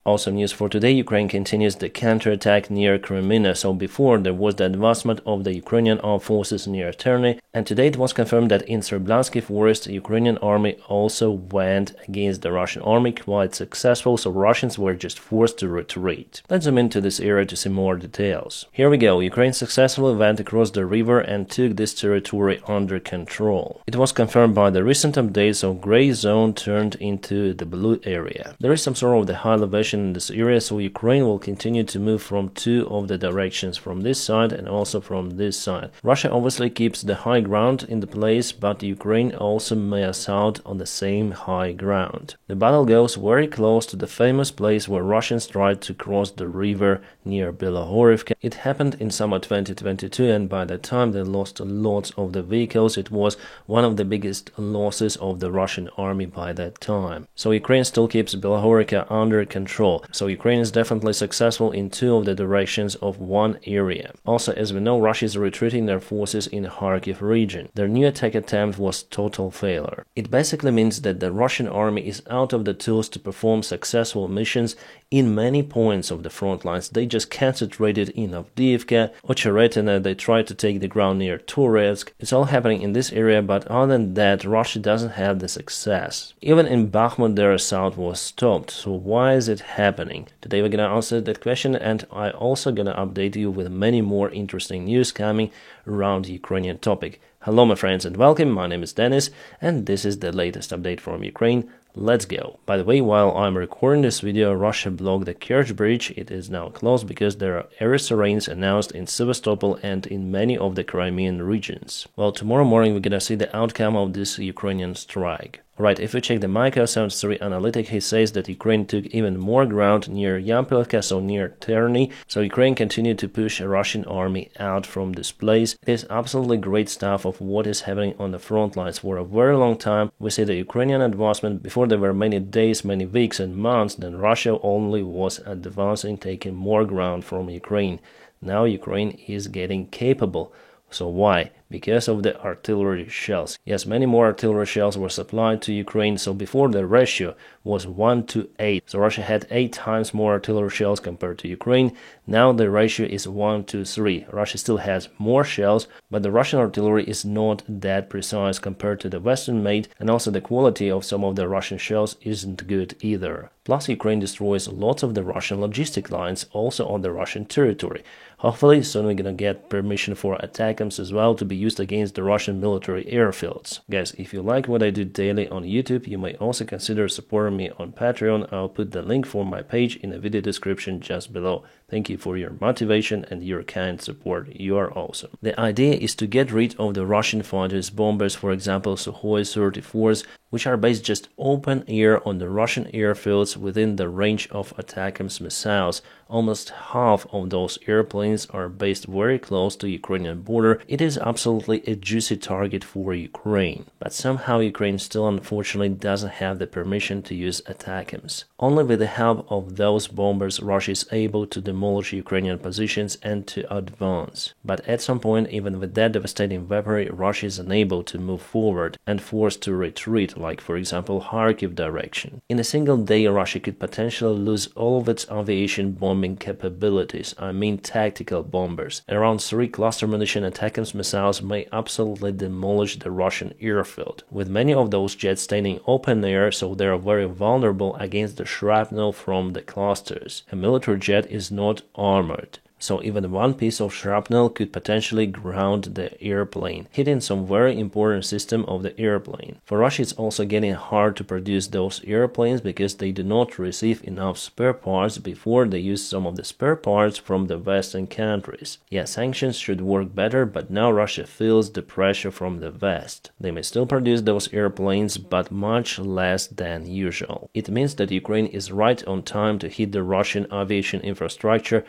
Awesome news for today, Ukraine continues the counterattack near Crimea. So before there was the advancement of the Ukrainian armed forces near Terny, and today it was confirmed that in Serblansky forest, the Ukrainian army also went against the Russian army quite successful, so Russians were just forced to retreat. Let's zoom into this area to see more details. Here we go, Ukraine successfully went across the river and took this territory under control. It was confirmed by the recent updates, so gray zone turned into the blue area. There is some sort of the high elevation in this area, so Ukraine will continue to move from two of the directions, from this side and also from this side. Russia obviously keeps the high ground in the place, but Ukraine also may assault on the same high ground. The battle goes very close to the famous place where Russians tried to cross the river near Belarus. It happened in summer 2022, and by that time they lost lots of the vehicles. It was one of the biggest losses of the Russian army by that time. So Ukraine still keeps Belarus under control. So Ukraine is definitely successful in two of the directions of one area. Also, as we know, Russia is retreating their forces in Kharkiv region. Their new attack attempt was total failure. It basically means that the Russian army is out of the tools to perform successful missions in many points of the front lines. They just concentrated in Avdiivka, Ocheretina, they tried to take the ground near Turetsk. It's all happening in this area, but other than that, Russia doesn't have the success. Even in Bakhmut, their assault was stopped. So why is it happening? Today we're gonna answer that question, and I also gonna update you with many more interesting news coming around the Ukrainian topic. Hello my friends and welcome, my name is Dennis, and this is the latest update from Ukraine. Let's go. By the way, while I'm recording this video, Russia blocked the Kerch Bridge. It is now closed because there are air rains announced in Sevastopol and in many of the Crimean regions. Well, tomorrow morning we're gonna see the outcome of this Ukrainian strike. Alright, if we check the Micro73 analytic, he says that Ukraine took even more ground near Yampilka, so near Terny, so Ukraine continued to push a Russian army out from this place. It is absolutely great stuff of what is happening on the front lines. For a very long time, we see the Ukrainian advancement. Before there were many days, many weeks and months, then Russia only was advancing, taking more ground from Ukraine. Now Ukraine is getting capable. So why? Because of the artillery shells. Yes, many more artillery shells were supplied to Ukraine, so before the ratio was 1-to-8. So Russia had 8 times more artillery shells compared to Ukraine. Now the ratio is 1-to-3. Russia still has more shells, but the Russian artillery is not that precise compared to the Western made, and also the quality of some of the Russian shells isn't good either. Plus Ukraine destroys lots of the Russian logistic lines also on the Russian territory. Hopefully soon we're gonna get permission for ATACMS as well to be used against the Russian military airfields. Guys, if you like what I do daily on YouTube, you may also consider supporting me on Patreon. I'll put the link for my page in the video description just below. Thank you for your motivation and your kind support. You are awesome. The idea is to get rid of the Russian fighters, bombers, for example Sukhoi 34s, which are based just open air on the Russian airfields within the range of ATACMS missiles. Almost half of those airplanes are based very close to Ukrainian border. It is absolutely a juicy target for Ukraine. But somehow Ukraine still unfortunately doesn't have the permission to use ATACMS. Only with the help of those bombers Russia is able to demolish Ukrainian positions and to advance. But at some point, even with that devastating weaponry, Russia is unable to move forward and forced to retreat, like for example Kharkiv direction. In a single day, Russia could potentially lose all of its aviation bombing capabilities, I mean tactical bombers. Around 3 cluster munition ATACMS missiles may absolutely demolish the Russian airfield, with many of those jets staying open air, so they are very vulnerable against the shrapnel from the clusters. A military jet is not armored, so even one piece of shrapnel could potentially ground the airplane, hitting some very important system of the airplane. For Russia, it's also getting hard to produce those airplanes because they do not receive enough spare parts before they use some of the spare parts from the Western countries. Yeah, sanctions should work better, but now Russia feels the pressure from the West. They may still produce those airplanes, but much less than usual. It means that Ukraine is right on time to hit the Russian aviation infrastructure,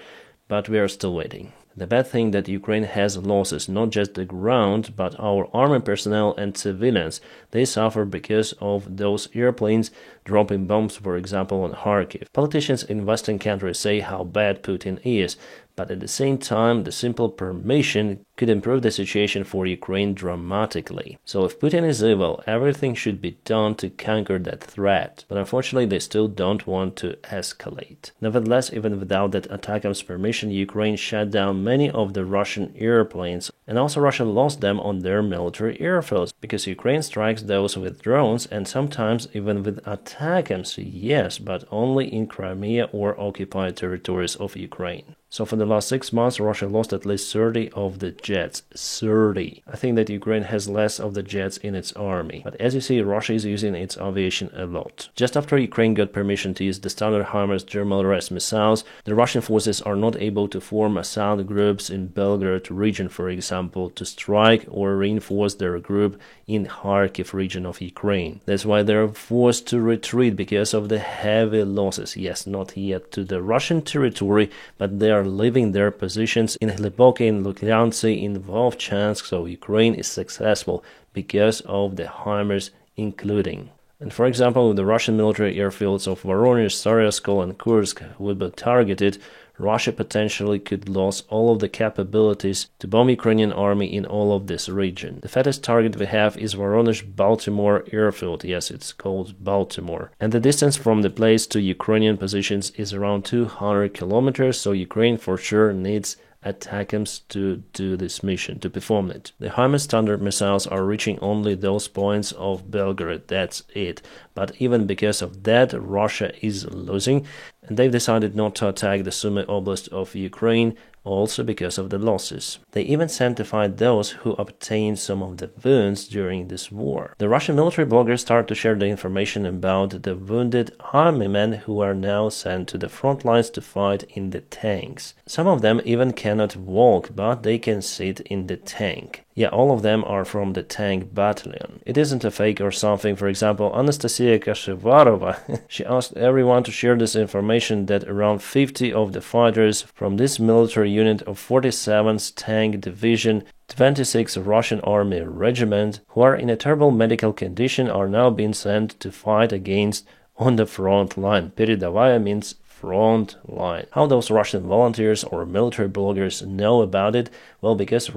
but we are still waiting. The bad thing that Ukraine has losses, not just the ground, but our army personnel and civilians. They suffer because of those airplanes dropping bombs, for example, on Kharkiv. Politicians in Western countries say how bad Putin is, but at the same time, the simple permission could improve the situation for Ukraine dramatically. So if Putin is evil, everything should be done to conquer that threat. But unfortunately, they still don't want to escalate. Nevertheless, even without that ATACMS permission, Ukraine shut down many of the Russian airplanes, and also Russia lost them on their military airfields, because Ukraine strikes those with drones and sometimes even with ATACMS, yes, but only in Crimea or occupied territories of Ukraine. So for the last 6 months, Russia lost at least 30 of the jets. 30. I think that Ukraine has less of the jets in its army. But as you see, Russia is using its aviation a lot. Just after Ukraine got permission to use the Standard HIMARS Patriot missiles, the Russian forces are not able to form assault groups in Belgorod region, for example, to strike or reinforce their group in Kharkiv region of Ukraine. That's why they are forced to retreat because of the heavy losses. Yes, not yet to the Russian territory, but they are leaving their positions in Hliboki, in Lukyantsy, in Vovchansk, so Ukraine is successful because of the HIMARS including. And for example, the Russian military airfields of Voronezh, Saryskol and Kursk would be targeted, Russia potentially could lose all of the capabilities to bomb Ukrainian army in all of this region. The fattest target we have is Voronezh-Baltimore airfield. Yes, it's called Baltimore. And the distance from the place to Ukrainian positions is around 200 kilometers, so Ukraine for sure needs ATACMS to do this mission, to perform it. The HIMARS Standard missiles are reaching only those points of Belgorod, that's it. But even because of that, Russia is losing, and they've decided not to attack the Sumy Oblast of Ukraine, also because of the losses. They even sent to fight those who obtained some of the wounds during this war. The Russian military bloggers start to share the information about the wounded army men who are now sent to the front lines to fight in the tanks. Some of them even cannot walk, but they can sit in the tank. Yeah, all of them are from the tank battalion. It isn't a fake or something. For example, Anastasia Kashivarova, she asked everyone to share this information that around 50 of the fighters from this military unit of 47th Tank Division, 26th Russian Army Regiment, who are in a terrible medical condition, are now being sent to fight against on the front line. Peredovaya means front line. How those Russian volunteers or military bloggers know about it? Well, because those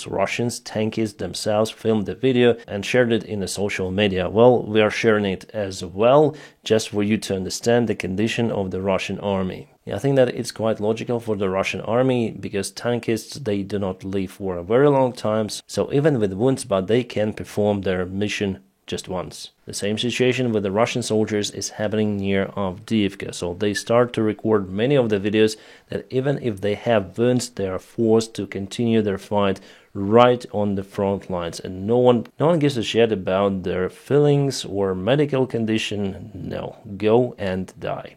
Russians, tankists themselves filmed the video and shared it in the social media. Well, we are sharing it as well, just for you to understand the condition of the Russian army. Yeah, I think that it's quite logical for the Russian army, because tankists, they do not live for a very long time, so even with wounds, but they can perform their mission just once. The same situation with the Russian soldiers is happening near Avdiivka, so they start to record many of the videos that even if they have wounds, they are forced to continue their fight right on the front lines, and no one gives a shit about their feelings or medical condition. No, go and die.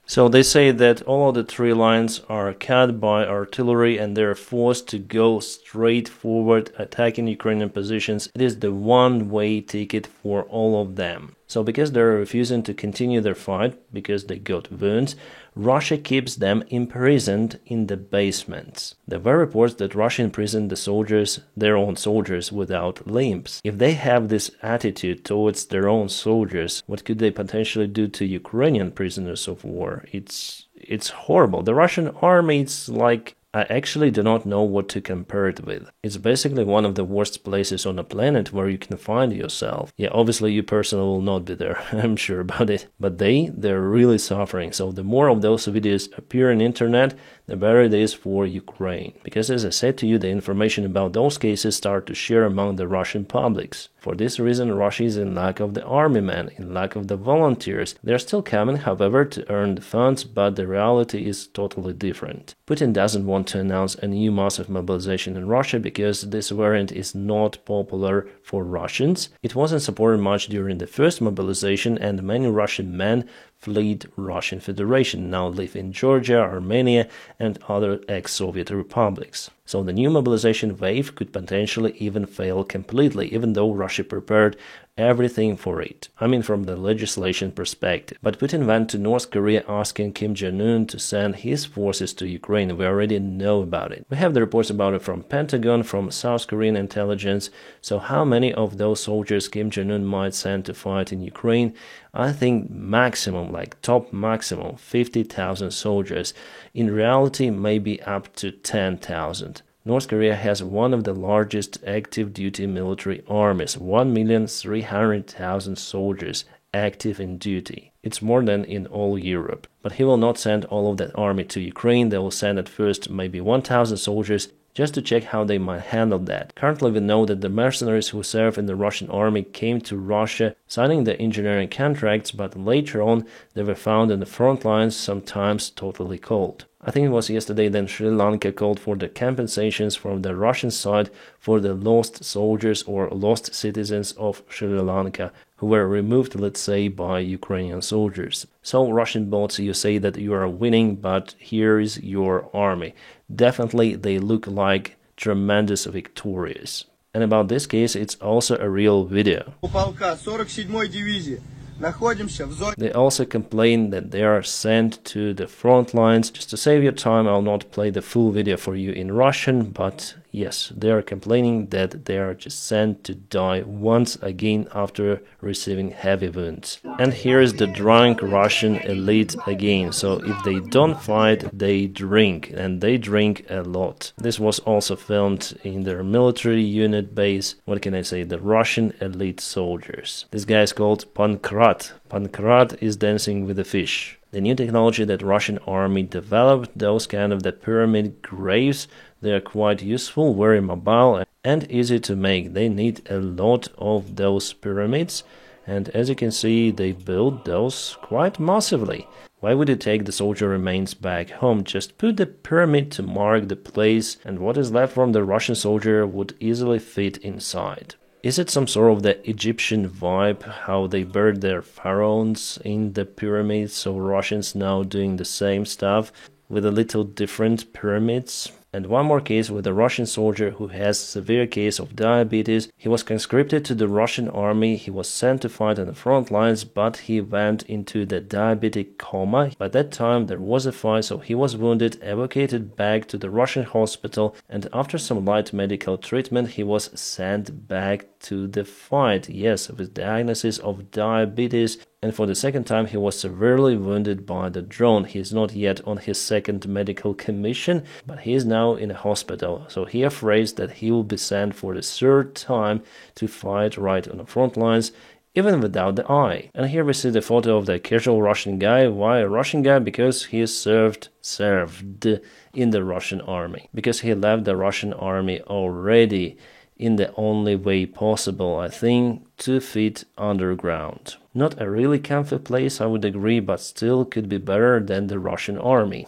So they say that all of the 3 lines are cut by artillery and they're forced to go straight forward attacking Ukrainian positions. It is the one-way ticket for all of them. So because they're refusing to continue their fight, because they got wounds, Russia keeps them imprisoned in the basements. There were reports that Russia imprisoned the soldiers, their own soldiers, without limbs. If they have this attitude towards their own soldiers, what could they potentially do to Ukrainian prisoners of war? It's horrible. The Russian army, it's like, I actually do not know what to compare it with. It's basically one of the worst places on the planet where you can find yourself. Yeah, obviously you personally will not be there, I'm sure about it. But they're really suffering. So the more of those videos appear on the internet, the better it is for Ukraine. Because as I said to you, the information about those cases start to share among the Russian publics. For this reason, Russia is in lack of the army men, in lack of the volunteers. They're still coming, however, to earn the funds, but the reality is totally different. Putin doesn't want to announce a new massive mobilization in Russia because this variant is not popular for Russians. It wasn't supported much during the first mobilization, and many Russian men fled Russian Federation, now live in Georgia, Armenia, and other ex-Soviet republics. So the new mobilization wave could potentially even fail completely, even though Russia prepared everything for it. I mean, from the legislation perspective. But Putin went to North Korea asking Kim Jong-un to send his forces to Ukraine. We already know about it. We have the reports about it from Pentagon, from South Korean intelligence. So how many of those soldiers Kim Jong-un might send to fight in Ukraine? I think maximum, like top maximum, 50,000 soldiers. In reality, maybe up to 10,000. North Korea has one of the largest active-duty military armies, 1,300,000 soldiers active in duty. It's more than in all Europe. But he will not send all of that army to Ukraine. They will send at first maybe 1,000 soldiers just to check how they might handle that. Currently, we know that the mercenaries who serve in the Russian army came to Russia signing the engineering contracts, but later on they were found in the front lines, sometimes totally cold. I think it was yesterday then Sri Lanka called for the compensations from the Russian side for the lost soldiers or lost citizens of Sri Lanka who were removed, let's say, by Ukrainian soldiers. So Russian bots, you say that you are winning, but here is your army. Definitely they look like tremendous victorious. And about this case, it's also a real video. They also complain that they are sent to the front lines. Just to save your time, I'll not play the full video for you in Russian, but yes, they are complaining that they are just sent to die once again after receiving heavy wounds. And here is the drunk Russian elite again. So if they don't fight, they drink, and they drink a lot. This was also filmed in their military unit base. What can I say? The Russian elite soldiers. This guy is called Pankrat. Pankrat is dancing with the fish. The new technology that Russian army developed, those kind of the pyramid graves, they are quite useful, very mobile and easy to make. They need a lot of those pyramids, and as you can see, they build those quite massively. Why would you take the soldier remains back home? Just put the pyramid to mark the place, and what is left from the Russian soldier would easily fit inside. Is it some sort of the Egyptian vibe, how they buried their pharaohs in the pyramids, so Russians now doing the same stuff with a little different pyramids? And one more case with a Russian soldier who has severe case of diabetes. He was conscripted to the Russian army. He was sent to fight on the front lines, but he went into the diabetic coma. By that time there was a fight, so he was wounded, evacuated back to the Russian hospital, and after some light medical treatment he was sent back to the fight. Yes, with diagnosis of diabetes. And for the second time he was severely wounded by the drone. He is not yet on his second medical commission, but he is now in a hospital. So he afraid that he will be sent for the third time to fight right on the front lines, even without the eye. And here we see the photo of the casual Russian guy. Why a Russian guy? Because he served in the Russian army. Because he left the Russian army already in the only way possible, I think, 2 feet underground. Not a really comfy place, I would agree, but still could be better than the Russian army.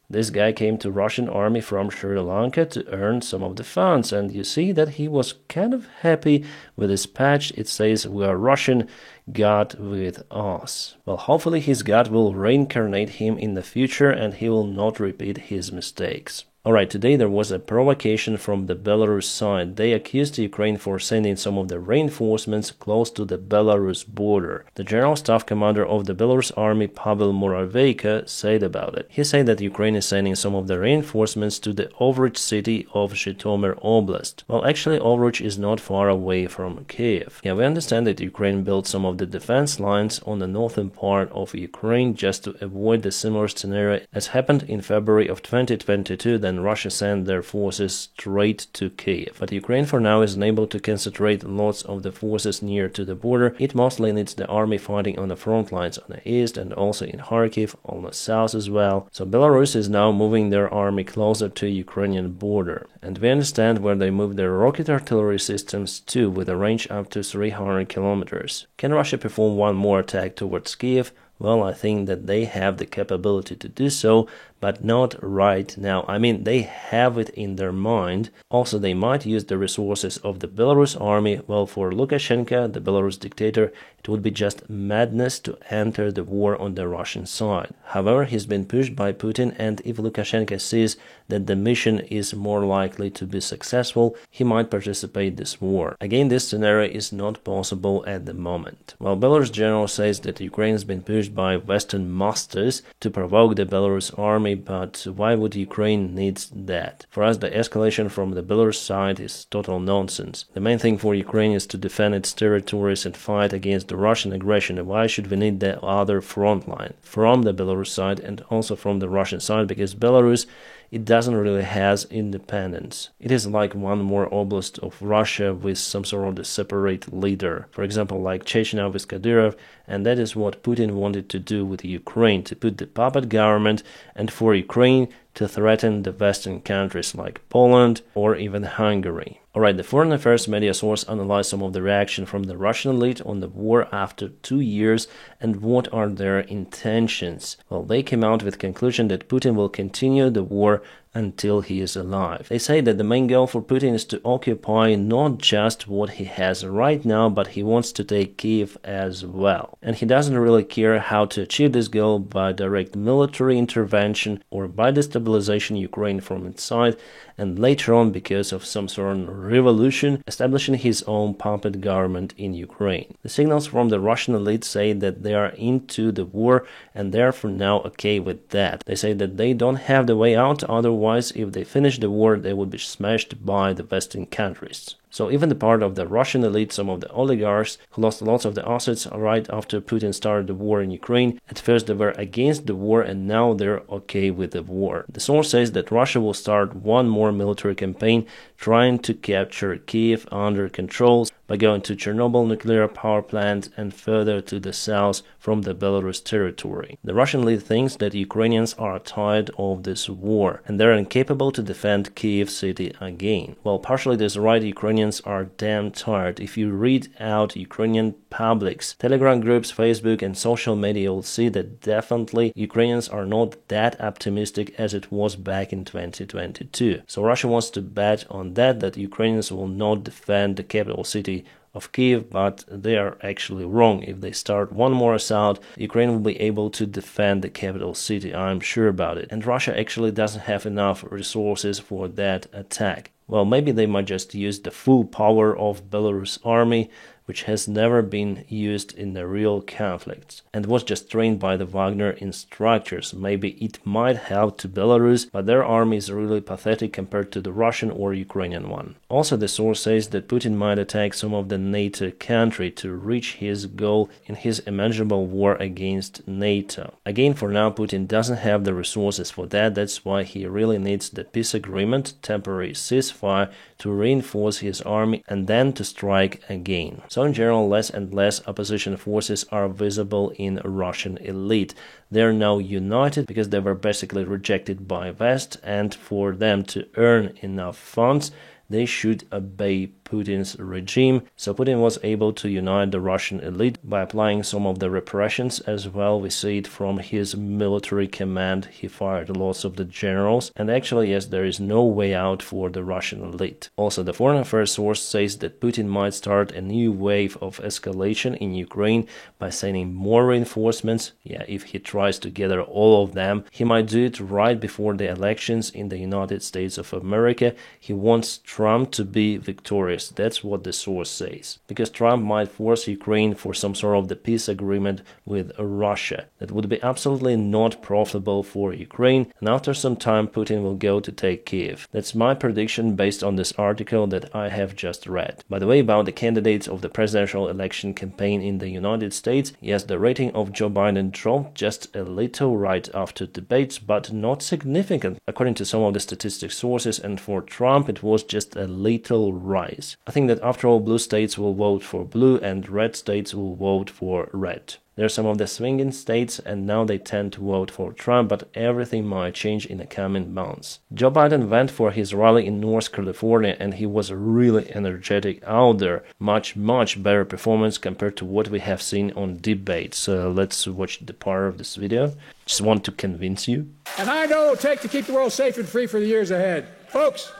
This guy came to Russian army from Sri Lanka to earn some of the funds, and you see that he was kind of happy with his patch. It says, "We are Russian, God with us." Well, hopefully his God will reincarnate him in the future and he will not repeat his mistakes. Alright, today there was a provocation from the Belarus side. They accused Ukraine for sending some of the reinforcements close to the Belarus border. The General Staff Commander of the Belarus Army, Pavel Muravyka, said about it. He said that Ukraine is sending some of the reinforcements to the Ovruch city of Zhytomyr Oblast. Well, actually Ovruch is not far away from Kiev. Yeah, we understand that Ukraine built some of the defense lines on the northern part of Ukraine just to avoid the similar scenario as happened in February of 2022, then Russia sent their forces straight to Kiev. But Ukraine for now is unable to concentrate lots of the forces near to the border. It mostly needs the army fighting on the front lines on the east and also in Kharkiv, on the south as well. So Belarus is now moving their army closer to Ukrainian border. And we understand where they move their rocket artillery systems to, with a range up to 300 kilometers. Can Russia perform one more attack towards Kiev? Well, I think that they have the capability to do so, but not right now. I mean, they have it in their mind. Also, they might use the resources of the Belarus army. Well, for Lukashenko, the Belarus dictator, it would be just madness to enter the war on the Russian side. However, he's been pushed by Putin, and if Lukashenko sees that the mission is more likely to be successful, he might participate in this war. Again, this scenario is not possible at the moment. Well, Belarus general says that Ukraine has been pushed by Western masters to provoke the Belarus army, but why would Ukraine need that? For us, the escalation from the Belarus side is total nonsense. The main thing for Ukraine is to defend its territories and fight against the Russian aggression. Why should we need the other front line from the Belarus side and also from the Russian side? Because Belarus, it doesn't really has independence. It is like one more oblast of Russia with some sort of separate leader. For example, like Chechnya with Kadyrov, and that is what Putin wanted to do with Ukraine, to put the puppet government and for Ukraine to threaten the Western countries like Poland or even Hungary. Alright, the Foreign Affairs media source analyzed some of the reaction from the Russian elite on the war after 2 years and what are their intentions. Well, they came out with conclusion that Putin will continue the war until he is alive. They say that the main goal for Putin is to occupy not just what he has right now, but he wants to take Kiev as well. And he doesn't really care how to achieve this goal, by direct military intervention or by destabilization Ukraine from inside, and later on, because of some sort of revolution, establishing his own puppet government in Ukraine. The signals from the Russian elite say that they are into the war and they are for now okay with that. They say that they don't have the way out, otherwise if they finish the war they would be smashed by the Western countries. So even the part of the Russian elite, some of the oligarchs who lost lots of the assets right after Putin started the war in Ukraine, at first they were against the war and now they're okay with the war. The source says that Russia will start one more military campaign trying to capture Kiev under control by going to Chernobyl nuclear power plant and further to the south from the Belarus territory. The Russian elite thinks that Ukrainians are tired of this war and they're incapable to defend Kiev city again. Well, partially this right, Ukrainians are damn tired. If you read out Ukrainian publics, Telegram groups, Facebook and social media, you'll see that definitely Ukrainians are not that optimistic as it was back in 2022. So Russia wants to bet on that Ukrainians will not defend the capital city of Kiev, but they are actually wrong. If they start one more assault, Ukraine will be able to defend the capital city, I'm sure about it. And Russia actually doesn't have enough resources for that attack. Well, maybe they might just use the full power of Belarus army, which has never been used in the real conflicts and was just trained by the Wagner instructors. Maybe it might help to Belarus, but their army is really pathetic compared to the Russian or Ukrainian one. Also, the source says that Putin might attack some of the NATO country to reach his goal in his imaginable war against NATO. Again, for now, Putin doesn't have the resources for that. That's why he really needs the peace agreement, temporary ceasefire, to reinforce his army and then to strike again. So in general, less and less opposition forces are visible in Russian elite. They are now united because they were basically rejected by West, and for them to earn enough funds, they should obey Putin's regime. So Putin was able to unite the Russian elite by applying some of the repressions as well. We see it from his military command. He fired lots of the generals. And actually, yes, there is no way out for the Russian elite. Also, the Foreign Affairs source says that Putin might start a new wave of escalation in Ukraine by sending more reinforcements. Yeah, if he tries to gather all of them, he might do it right before the elections in the United States of America. He wants Trump to be victorious. That's what the source says. Because Trump might force Ukraine for some sort of the peace agreement with Russia. That would be absolutely not profitable for Ukraine, and after some time Putin will go to take Kiev. That's my prediction based on this article that I have just read. By the way, about the candidates of the presidential election campaign in the United States, yes, the rating of Joe Biden dropped just a little right after debates, but not significant according to some of the statistics sources, and for Trump it was just a little rise. this. I think that after all, blue states will vote for blue and red states will vote for red. There are some of the swinging states and now they tend to vote for Trump, but everything might change in the coming months. Joe Biden went for his rally in North California and he was really energetic out there. Much better performance compared to what we have seen on debates. Let's watch the part of this video. Just want to convince you. And I know it will take to keep the world safe and free for the years ahead. Folks,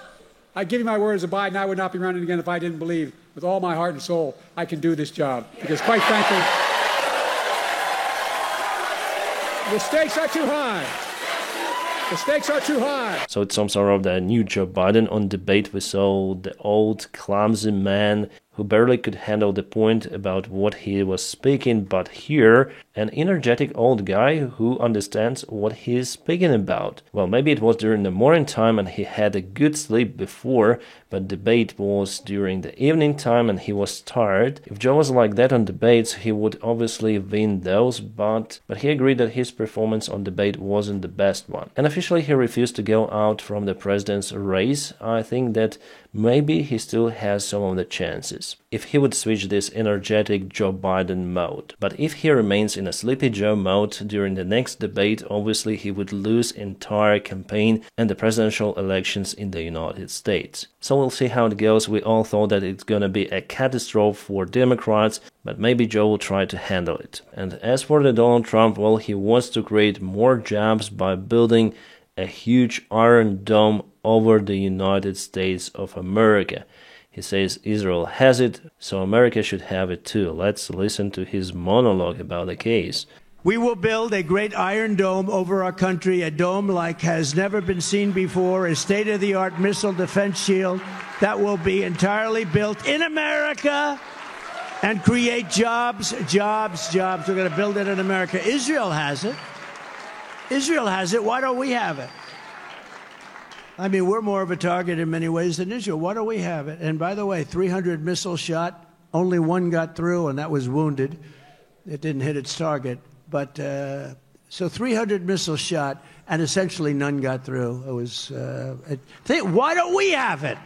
I give you my word as a Biden, I would not be running again if I didn't believe with all my heart and soul I can do this job. Because quite frankly, the stakes are too high. The stakes are too high. So it's some sort of the new Joe Biden on debate. We saw the old clumsy man who barely could handle the point about what he was speaking, but here, an energetic old guy who understands what he is speaking about. Well, maybe it was during the morning time and he had a good sleep before, but debate was during the evening time and he was tired. If Joe was like that on debates, he would obviously win those, but he agreed that his performance on debate wasn't the best one. And officially he refused to go out from the president's race. I think that maybe he still has some of the chances if he would switch this energetic Joe Biden mode. But if he remains in a sleepy Joe mode during the next debate, obviously he would lose entire campaign and the presidential elections in the United States. So we'll see how it goes. We all thought that it's gonna be a catastrophe for Democrats, but maybe Joe will try to handle it. And as for the Donald Trump, well, he wants to create more jobs by building a huge iron dome over the United States of America. He says Israel has it, so America should have it too. Let's listen to his monologue about the case. We will build a great iron dome over our country, a dome like has never been seen before, a state-of-the-art missile defense shield that will be entirely built in America and create jobs. We're going to build it in America. Israel has it. Israel has it. Why don't we have it? I mean, we're more of a target in many ways than Israel. Why don't we have it? And by the way, 300 missiles shot, only one got through, and that was wounded. It didn't hit its target. But so 300 missiles shot, and essentially none got through. It was. Why don't we have it?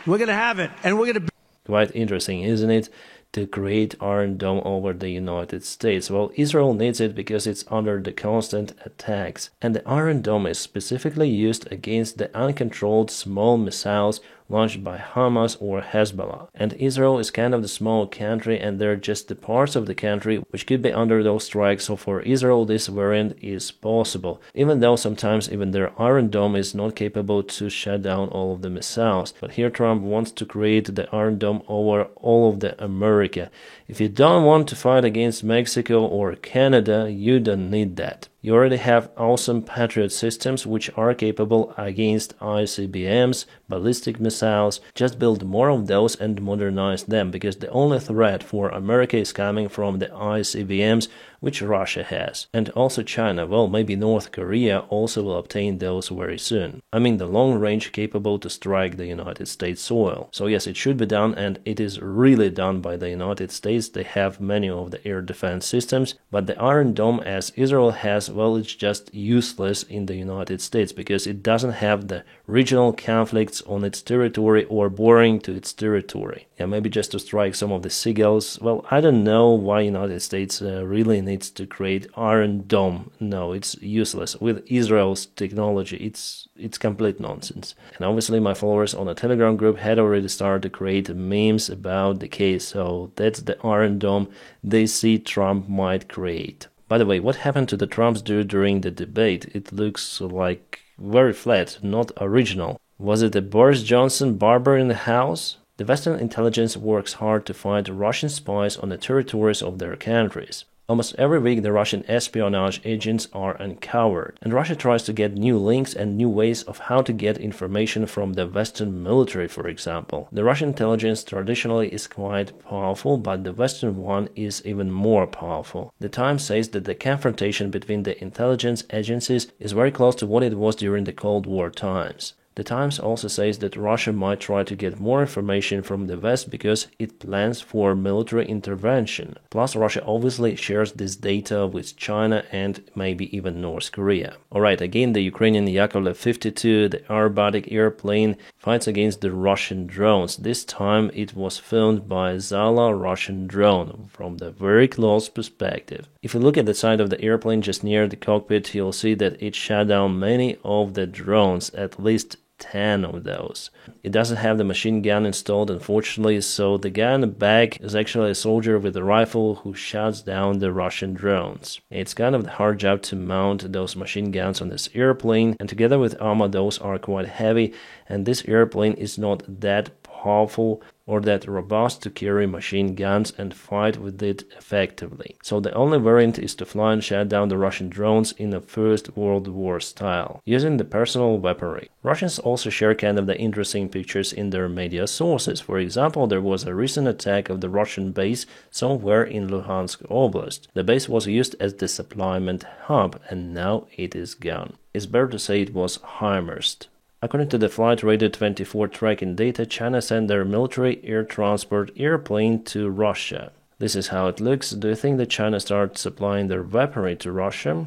We're going to have it, and we're going to. Quite interesting, isn't it? To create Iron Dome over the United States. Well, Israel needs it because it's under the constant attacks. And the Iron Dome is specifically used against the uncontrolled small missiles launched by Hamas or Hezbollah. And Israel is kind of the small country and they're just the parts of the country which could be under those strikes. So for Israel, this variant is possible. Even though sometimes even their Iron Dome is not capable to shut down all of the missiles. But here Trump wants to create the Iron Dome over all of the America. If you don't want to fight against Mexico or Canada, you don't need that. You already have awesome Patriot systems which are capable against ICBMs, ballistic missiles. Just build more of those and modernize them, because the only threat for America is coming from the ICBMs which Russia has. And also China, well, maybe North Korea also will obtain those very soon. I mean the long range capable to strike the United States soil. So yes, it should be done, and it is really done by the United States. They have many of the air defense systems, but the Iron Dome as Israel has, well, it's just useless in the United States because it doesn't have the regional conflicts on its territory or bordering to its territory. Yeah, maybe just to strike some of the seagulls. Well, I don't know why United States really needs to create Iron Dome. No, it's useless. With Israel's technology, it's complete nonsense. And obviously my followers on the Telegram group had already started to create memes about the case, so that's the Iron Dome they see Trump might create. By the way, what happened to the Trumps during the debate? It looks like very flat, not original. Was it a Boris Johnson barber in the house? The Western intelligence works hard to find Russian spies on the territories of their countries. Almost every week the Russian espionage agents are uncovered, and Russia tries to get new links and new ways of how to get information from the Western military, for example. The Russian intelligence traditionally is quite powerful, but the Western one is even more powerful. The Times says that the confrontation between the intelligence agencies is very close to what it was during the Cold War times. The Times also says that Russia might try to get more information from the West because it plans for military intervention. Plus, Russia obviously shares this data with China and maybe even North Korea. Alright, again, the Ukrainian Yakola 52, the aerobatic airplane, fights against the Russian drones. This time it was filmed by Zala Russian drone from the very close perspective. If you look at the side of the airplane just near the cockpit, you'll see that it shot down many of the drones, at least 10 of those. It doesn't have the machine gun installed, unfortunately, so the guy in the back is actually a soldier with a rifle who shoots down the Russian drones. It's kind of a hard job to mount those machine guns on this airplane, and together with armor those are quite heavy, and this airplane is not that powerful or that robust to carry machine guns and fight with it effectively. So the only variant is to fly and shoot down the Russian drones in a First World War style, using the personal weaponry. Russians also share kind of the interesting pictures in their media sources. For example, there was a recent attack of the Russian base somewhere in Luhansk Oblast. The base was used as the supplement hub, and now it is gone. It's better to say it was HIMARSed. According to the Flight Radar 24 tracking data, China sent their military air transport airplane to Russia. This is how it looks. Do you think that China started supplying their weaponry to Russia?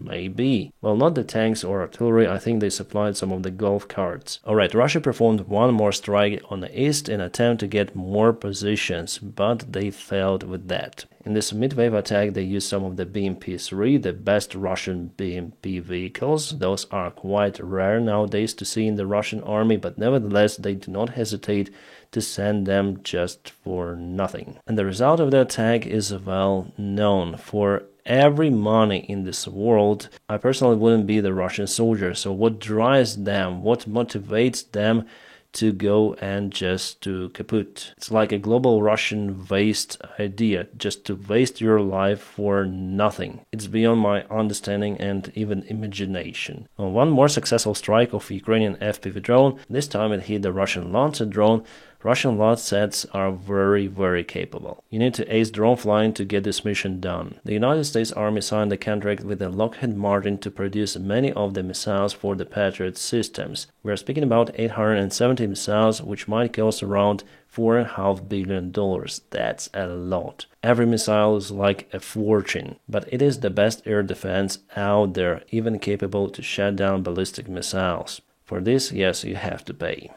Maybe. Well, not the tanks or artillery, I think they supplied some of the golf carts. Alright, Russia performed one more strike on the east in an attempt to get more positions, but they failed with that. In this mid-wave attack, they used some of the BMP-3, the best Russian BMP vehicles. Those are quite rare nowadays to see in the Russian army, but nevertheless, they do not hesitate to send them just for nothing. And the result of the attack is well known. For every money in this world, I personally wouldn't be the Russian soldier. So what drives them, what motivates them to go and just to kaput? It's like a global Russian waste idea, just to waste your life for nothing. It's beyond my understanding and even imagination. One more successful strike of Ukrainian FPV drone. This time it hit the Russian Lancet drone. Russian Lancets are very capable. You need to ace drone flying to get this mission done. The United States Army signed a contract with the Lockheed Martin to produce many of the missiles for the Patriot systems. We are speaking about 870 missiles, which might cost around $4.5 billion. That's a lot. Every missile is like a fortune, but it is the best air defense out there, even capable to shut down ballistic missiles. For this, yes, you have to pay.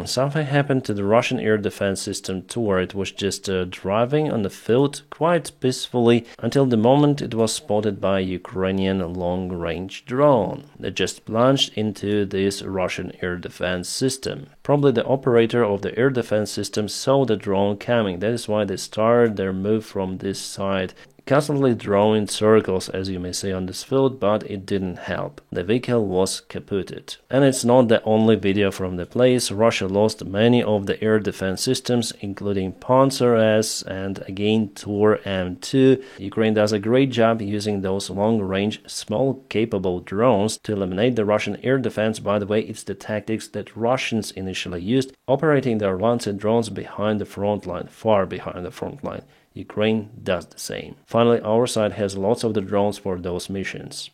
Something happened to the Russian air defense system too, where it was just driving on the field quite peacefully until the moment it was spotted by a Ukrainian long-range drone that just plunged into this Russian air defense system. Probably the operator of the air defense system saw the drone coming. That is why they started their move from this side, constantly drawing circles, as you may say, on this field, but it didn't help. The vehicle was kaputted. And it's not the only video from the place. Russia lost many of the air defense systems, including Panzer S and again Tor M2. Ukraine does a great job using those long-range, small capable drones to eliminate the Russian air defense. By the way, it's the tactics that Russians initially used, operating their Lancet drones behind the front line, far behind the front line. Ukraine does the same. Finally, our side has lots of the drones for those missions.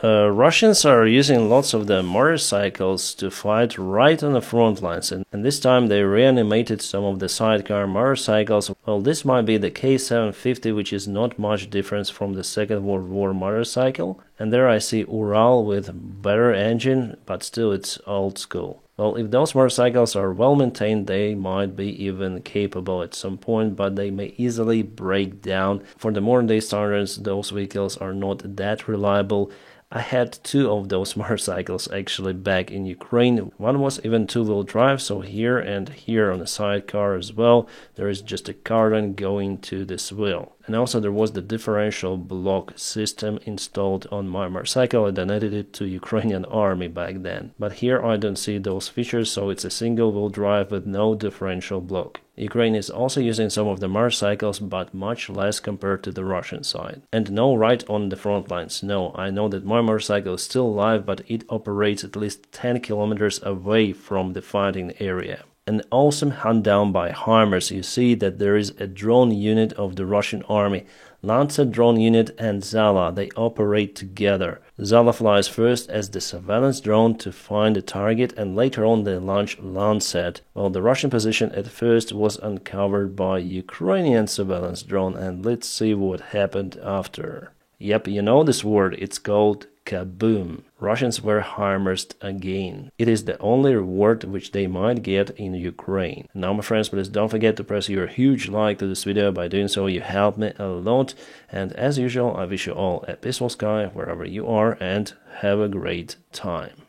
Russians are using lots of the motorcycles to fight right on the front lines, and this time they reanimated some of the sidecar motorcycles. Well, this might be the K750, which is not much difference from the Second World War motorcycle. And there I see Ural with better engine, but still it's old school. Well, if those motorcycles are well maintained, they might be even capable at some point, but they may easily break down. For the modern day standards, those vehicles are not that reliable. I had two of those motorcycles actually back in Ukraine. One was even two-wheel drive, so here and here on the sidecar as well, there is just a cardan going to this wheel. And also there was the differential block system installed on my motorcycle. I donated it to Ukrainian army back then. But here I don't see those features, so it's a single-wheel drive with no differential block. Ukraine is also using some of the motorcycles, but much less compared to the Russian side. And no, right on the front lines. No, I know that my motorcycle is still alive, but it operates at least 10 kilometers away from the fighting area. An awesome hunt down by HIMARS. You see that there is a drone unit of the Russian army Lancet drone unit and Zala, they operate together. Zala flies first as the surveillance drone to find a target, and later on they launch Lancet. Well, the Russian position at first was uncovered by Ukrainian surveillance drone, and let's see what happened after. Yep, you know this word, it's called Kaboom. Russians were harmed again. It is the only reward which they might get in Ukraine. Now, my friends, please don't forget to press your huge like to this video. By doing so, you help me a lot. And as usual, I wish you all a peaceful sky wherever you are, and have a great time.